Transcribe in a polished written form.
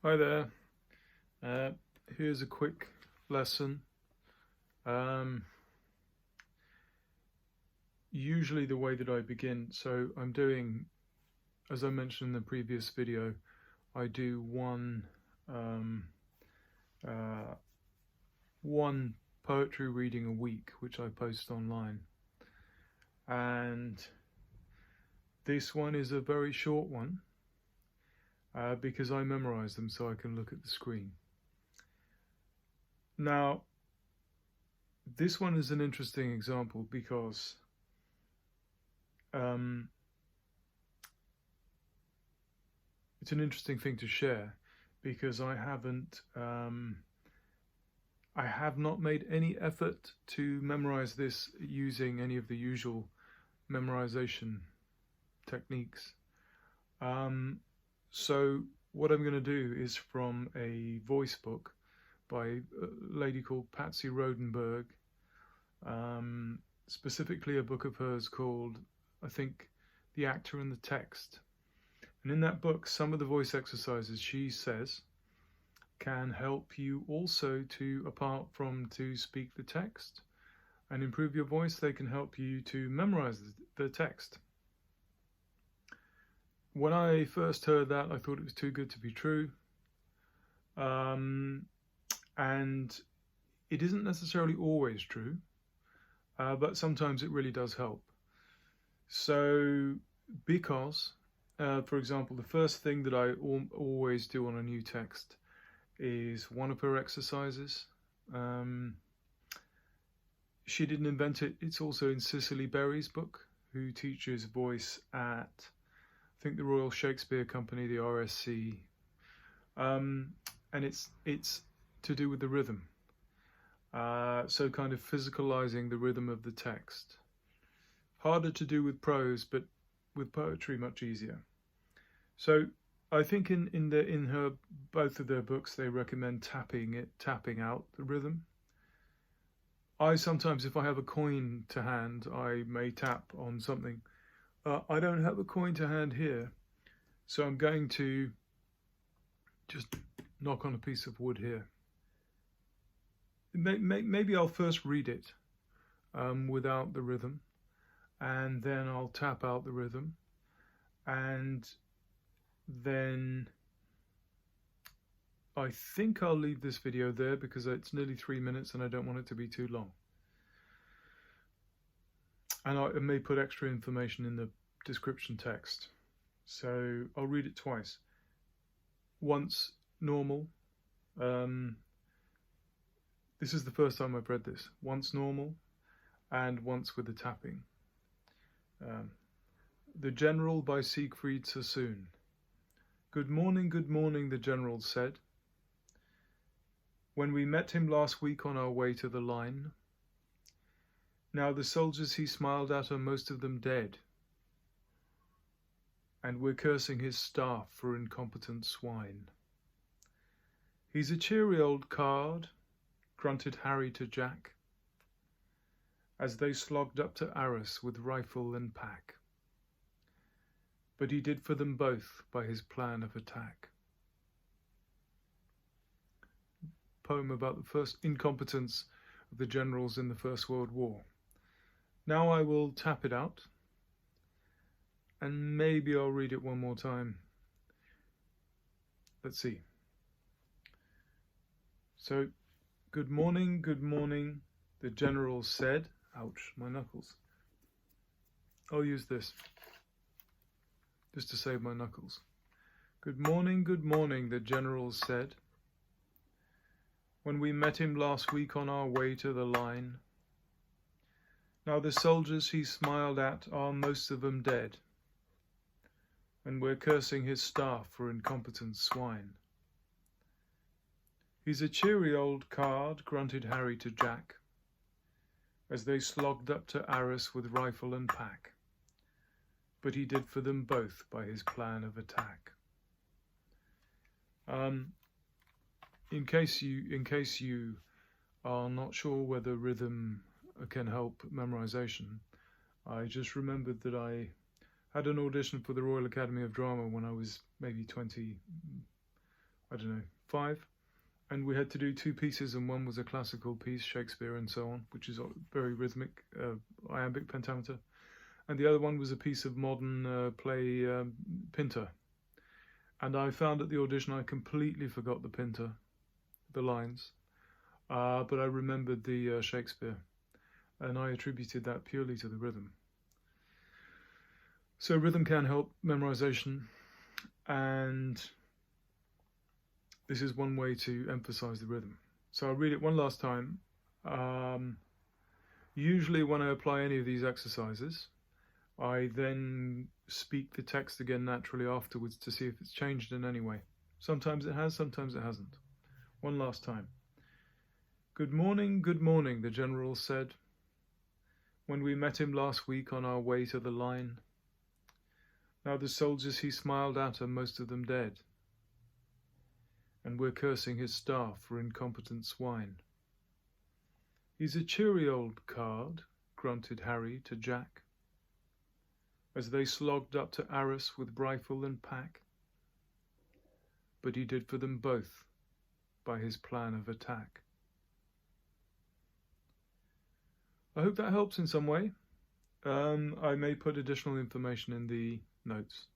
Hi there. Here's a quick lesson. Usually the way that I begin, so I'm doing, as I mentioned in the previous video, I do one poetry reading a week, which I post online. And this one is a very short one because I memorize them so I can look at the screen. Now, this one is an interesting example because it's an interesting thing to share because I have not made any effort to memorize this using any of the usual memorization techniques. So what I'm going to do is from a voice book by a lady called Patsy Rodenberg, specifically a book of hers called, I think, The Actor and the Text. And in that book, some of the voice exercises, she says, can help you also to, apart from to speak the text and improve your voice, they can help you to memorize the text. When I first heard that, I thought it was too good to be true. And it isn't necessarily always true, but sometimes it really does help. So, because, for example, the first thing that I always do on a new text is one of her exercises. She didn't invent it. It's also in Cicely Berry's book, who teaches voice at, I think, the Royal Shakespeare Company, the RSC. And it's to do with the rhythm. So kind of physicalizing the rhythm of the text. Harder to do with prose, but with poetry much easier. So I think in her both of their books they recommend tapping out the rhythm. I sometimes, if I have a coin to hand, I may tap on something. I don't have a coin to hand here, so I'm going to just knock on a piece of wood here. Maybe I'll first read it without the rhythm, and then I'll tap out the rhythm, and then I think I'll leave this video there because it's nearly 3 minutes and I don't want it to be too long. And I may put extra information in the description text. So I'll read it twice. Once normal. This is the first time I've read this. Once normal and once with the tapping. The General by Siegfried Sassoon. Good morning, the General said. When we met him last week on our way to the line. Now the soldiers he smiled at are most of them dead. And we're cursing his staff for incompetent swine. He's a cheery old card, grunted Harry to Jack, as they slogged up to Arras with rifle and pack. But he did for them both by his plan of attack. Poem about the first incompetence of the generals in the First World War. Now I will tap it out, and maybe I'll read it one more time. Let's see. So, good morning, the general said. Ouch, my knuckles. I'll use this, just to save my knuckles. Good morning, the general said. When we met him last week on our way to the line. Now the soldiers he smiled at are most of them dead. And we're cursing his staff for incompetent swine. He's a cheery old card, grunted Harry to Jack, as they slogged up to Arras with rifle and pack. But he did for them both by his plan of attack. In case you are not sure whether rhythm can help memorization, I just remembered that I had an audition for the Royal Academy of Drama when I was maybe 20, I don't know, 5. And we had to do 2 pieces, and one was a classical piece, Shakespeare and so on, which is very rhythmic, iambic pentameter. And the other one was a piece of modern play, Pinter. And I found at the audition I completely forgot the Pinter, the lines, but I remembered the Shakespeare, and I attributed that purely to the rhythm. So rhythm can help memorization, and this is one way to emphasize the rhythm. So I'll read it one last time. Usually when I apply any of these exercises, I then speak the text again naturally afterwards to see if it's changed in any way. Sometimes it has, sometimes it hasn't. One last time. Good morning, the general said, when we met him last week on our way to the line. Now the soldiers he smiled at are most of them dead, and we're cursing his staff for incompetent swine. He's a cheery old card, grunted Harry to Jack, as they slogged up to Arras with rifle and pack. But he did for them both by his plan of attack. I hope that helps in some way. I may put additional information in the notes.